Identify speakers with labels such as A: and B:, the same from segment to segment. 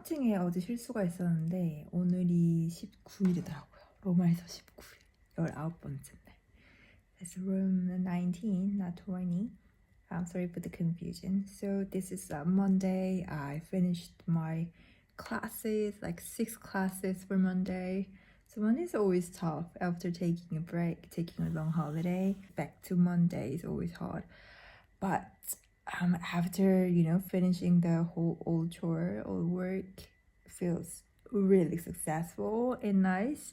A: 다운증에 어제 실수가 있었는데 오늘이 19일이더라고요. 로마에서 19일, 19번째 날. It's room 19, not 20. I'm sorry for the confusion. So this is Monday. I finished my classes, like 6 classes for Monday. So Monday is always tough after taking a break, taking a long holiday. Back to Monday is always hard. But after finishing the whole old chore, old work, feels really successful and nice.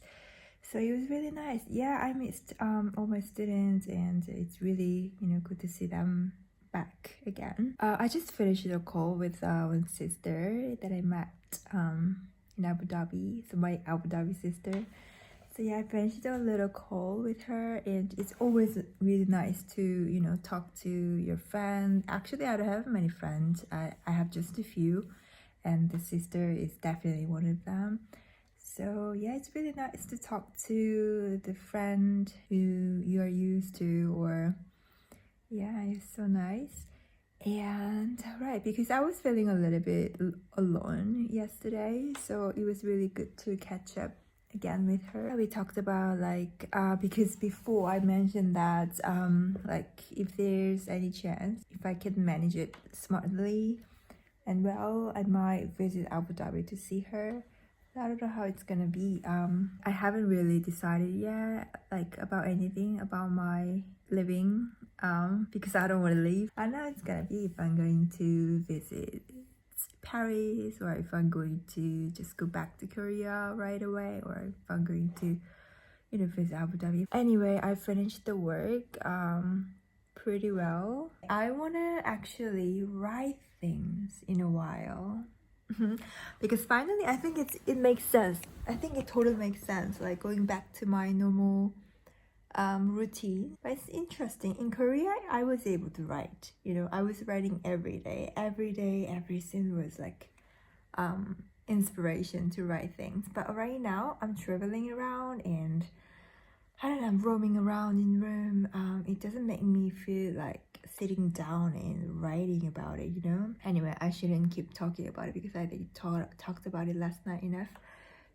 A: So it was really nice. Yeah, I missed all my students, and it's really good to see them back again. I just finished a call with one sister that I met in Abu Dhabi. So my Abu Dhabi sister. So yeah, I finished a little call with her, and it's always really nice to talk to your friend. Actually, I don't have many friends. I have just a few, and the sister is definitely one of them. So yeah, it's really nice to talk to the friend who you are used to, or yeah, it's so nice. And right, because I was feeling a little bit alone yesterday, so it was really good to catch up again with her. We talked about because before I mentioned that if there's any chance, if I can manage it smartly and well, I might visit Abu Dhabi to see her. I don't know how it's gonna be. I haven't really decided yet about anything about my living because I don't want to leave. I know it's gonna be if I'm going to visit Paris, or if I'm going to just go back to Korea right away, or if I'm going to visit Abu Dhabi. Anyway, I finished the work pretty well. I want to actually write things in a while. Because finally I think it makes sense. I think it totally makes sense, like going back to my normal routine. But it's interesting, in Korea I was able to write, I was writing every day. Every scene was like inspiration to write things. But right now I'm traveling around, and I don't know, I'm roaming around in Rome. It doesn't make me feel like sitting down and writing about it. Anyway, I shouldn't keep talking about it because I think talked about it last night enough.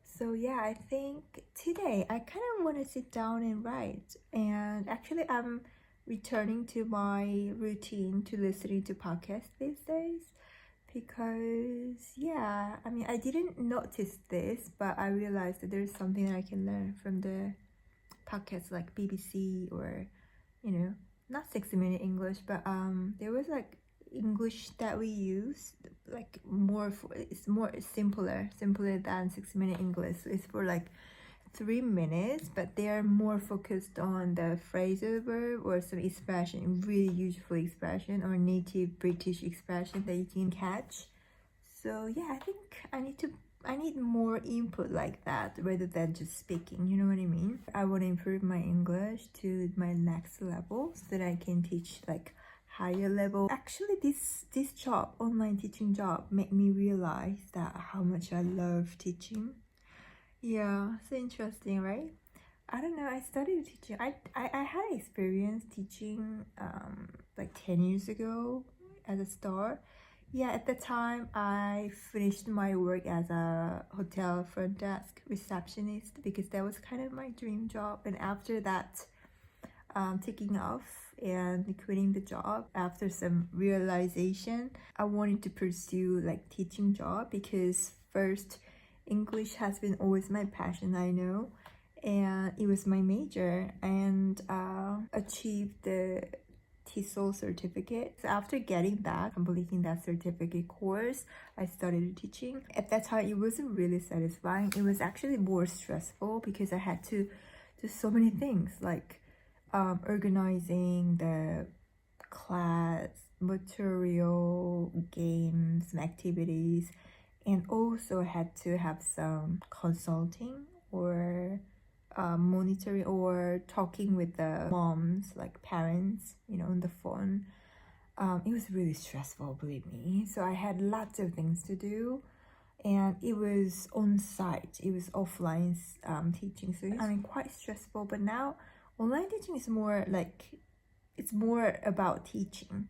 A: So yeah, I think today I kind of want to sit down and write. And actually I'm returning to my routine to listening to podcasts these days, because yeah, I mean, I didn't notice this, but I realized that there's something that I can learn from the podcasts like BBC, or not 60-minute English, but there was like English that we use, like it's more simpler than 60-minute English. It's for like 3 minutes, but they are more focused on the phrasal verb or some expression, really useful expression or native British expression that you can catch. So yeah, I think I need more input like that rather than just speaking, you know what I mean? I want to improve my English to my next level so that I can teach like higher level. Actually, this job, online teaching job, made me realize that how much I love teaching. Yeah, so interesting, right? I don't know, I started teaching. I had experience teaching like 10 years ago as a start. Yeah, at the time I finished my work as a hotel front desk receptionist because that was kind of my dream job. And after that, taking off and quitting the job, after some realization, I wanted to pursue like teaching job, because first, English has been always my passion, I know, and it was my major, and achieved the TESOL certificate. So after getting that, completing that certificate course, I started teaching. At that time, it wasn't really satisfying. It was actually more stressful because I had to do so many things, like organizing the class material, games, activities, and also I had to have some consulting or monitoring or talking with the moms, like parents, on the phone. It was really stressful, believe me. So I had lots of things to do, and it was on site, it was offline teaching, so quite stressful. But now online teaching is more like, it's more about teaching.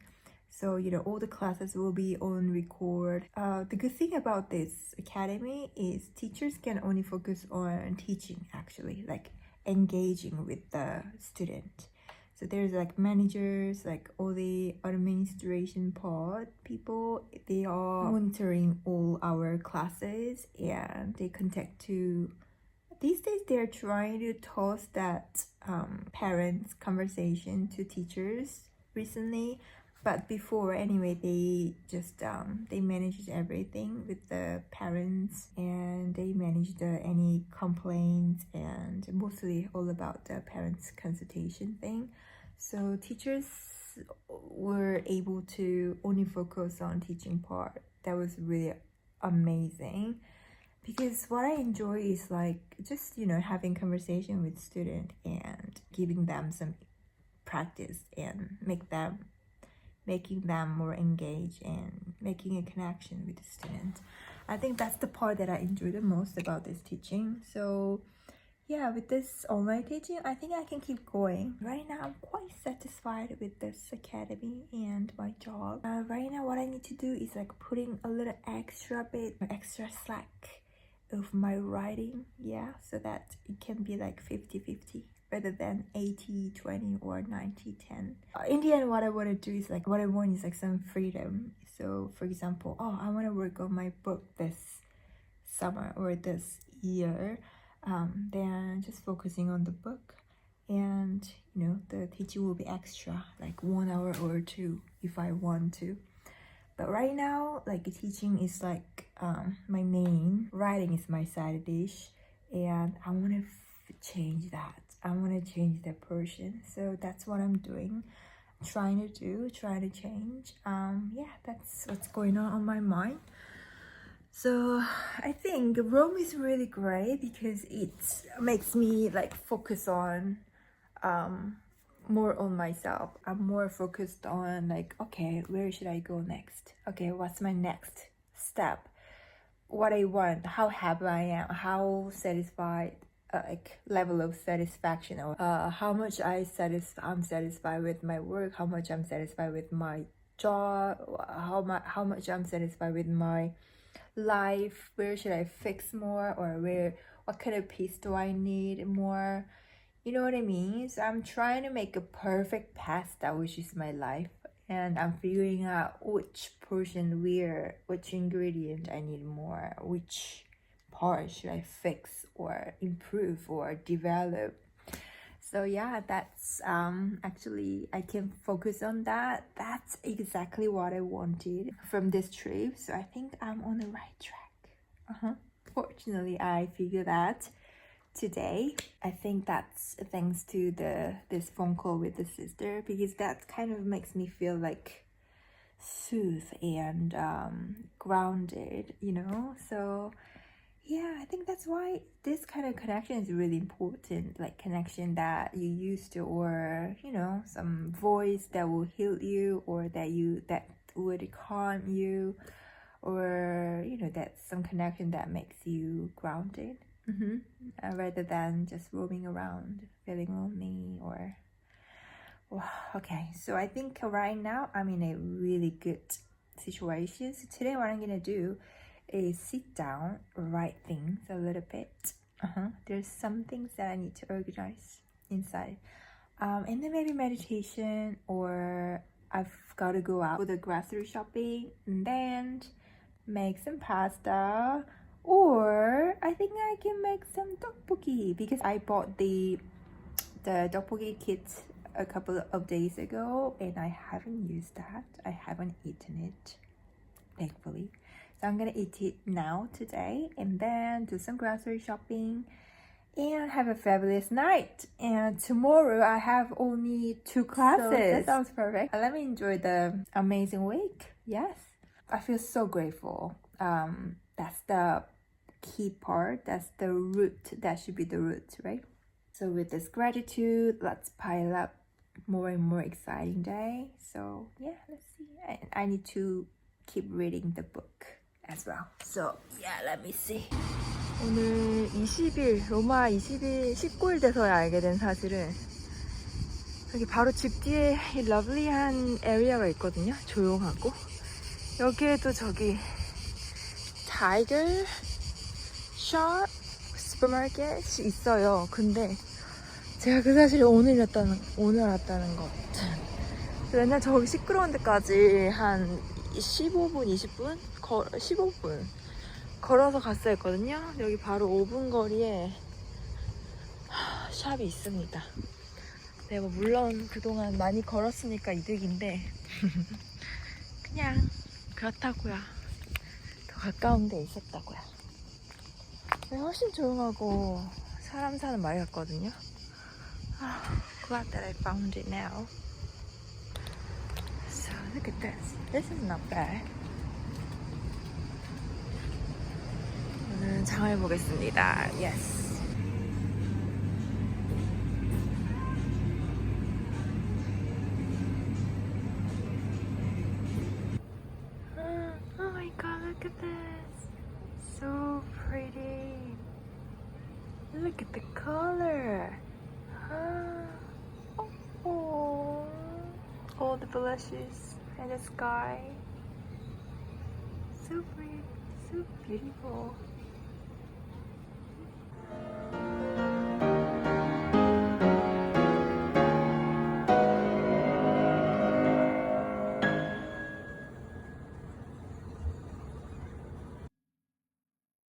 A: So, all the classes will be on record. The good thing about this academy is teachers can only focus on teaching, actually, like engaging with the student. So there's like managers, like all the administration part people, they are monitoring all our classes, and they contact to, these days they're trying to toss that parents conversation to teachers recently. But before, anyway, they just they managed everything with the parents, and they managed any complaints, and mostly all about the parents consultation thing. So teachers were able to only focus on teaching part. That was really amazing, because what I enjoy is like just having conversation with student and giving them some practice and making them more engaged and making a connection with the student. I think that's the part that I enjoy the most about this teaching. So yeah, with this online teaching, I think I can keep going. Right now, I'm quite satisfied with this academy and my job. Right now, what I need to do is like putting a little extra slack of my writing, so that it can be like 50-50 rather than 80-20 or 90-10. In the end, what I want to do is like, what I want is like some freedom. So for example, I want to work on my book this summer or this year, then just focusing on the book, and the teaching will be extra, like 1 hour or 2 if I want to. But right now, like teaching is like my main, writing is my side dish, and I want to change that. I want to change that portion. So that's what I'm doing, trying to change. That's what's going on my mind. So I think Rome is really great because it makes me like focus on more on myself. I'm more focused on like, okay, where should I go next? Okay, what's my next step? What I want, how happy I am, how satisfied, like level of satisfaction, or how much I'm satisfied with my work, how much I'm satisfied with my job, how much I'm satisfied with my life, where should I fix more, or what kind of piece do I need more? You know what I mean? So I'm trying to make a perfect pasta, which is my life, and I'm figuring out which portion which ingredient I need more, which part should I fix or improve or develop. So yeah, that's actually I can focus on that. That's exactly what I wanted from this trip. So I think I'm on the right track. Fortunately, I figured that today. I think that's thanks to this phone call with the sister, because that kind of makes me feel like soothed and grounded, So yeah, I think that's why this kind of connection is really important, like connection that you used to, or some voice that will heal you, or that would calm you, or that's some connection that makes you grounded, rather than just roaming around feeling lonely or okay. So I think right now I'm in a really good situation. So today what I'm gonna do is sit down, write things a little bit. There's some things that I need to organize inside, and then maybe meditation, or I've got to go out for the grocery shopping and then make some pasta, or I think I can make some tteokbokki, because I bought the tteokbokki kit a couple of days ago and I haven't used that. I haven't eaten it, thankfully. So I'm gonna eat it now today, and then do some grocery shopping and have a fabulous night. And tomorrow I have only 2 classes. So that sounds perfect. Let me enjoy the amazing week. Yes, I feel so grateful. That's the key part. That's the root. That should be the root, right? So with this gratitude, let's pile up more and more exciting day. So yeah, let's see. I need to keep reading the book as well. So yeah, let me see. 오늘 20일, 로마 20일 19일 돼서야 알게 된 사실은 여기 바로 집 뒤에 이 러블리한 에리어가 있거든요. 조용하고. 여기에도 저기 타이거 샵 슈퍼마켓이 있어요. 근데 제가 그 사실을 오늘 왔다는 것. 맨날 저기 시끄러운 데까지 한 15분, 20분? 15분 걸어서 갔어야 했거든요. 여기 바로 5분 거리에 샵이 있습니다. 네, 뭐 물론 그동안 많이 걸었으니까 이득인데 그냥 그렇다고요. 더 가까운 데 있었다고요. 네, 훨씬 조용하고 사람 사는 마을 같거든요. Glad that I found it now. So look at this. This is not bad. 오늘은 장을 보겠습니다. Yes. Oh my god, look at this. So pretty. Look at the color. Oh, all the blushes and the sky. So pretty, so beautiful.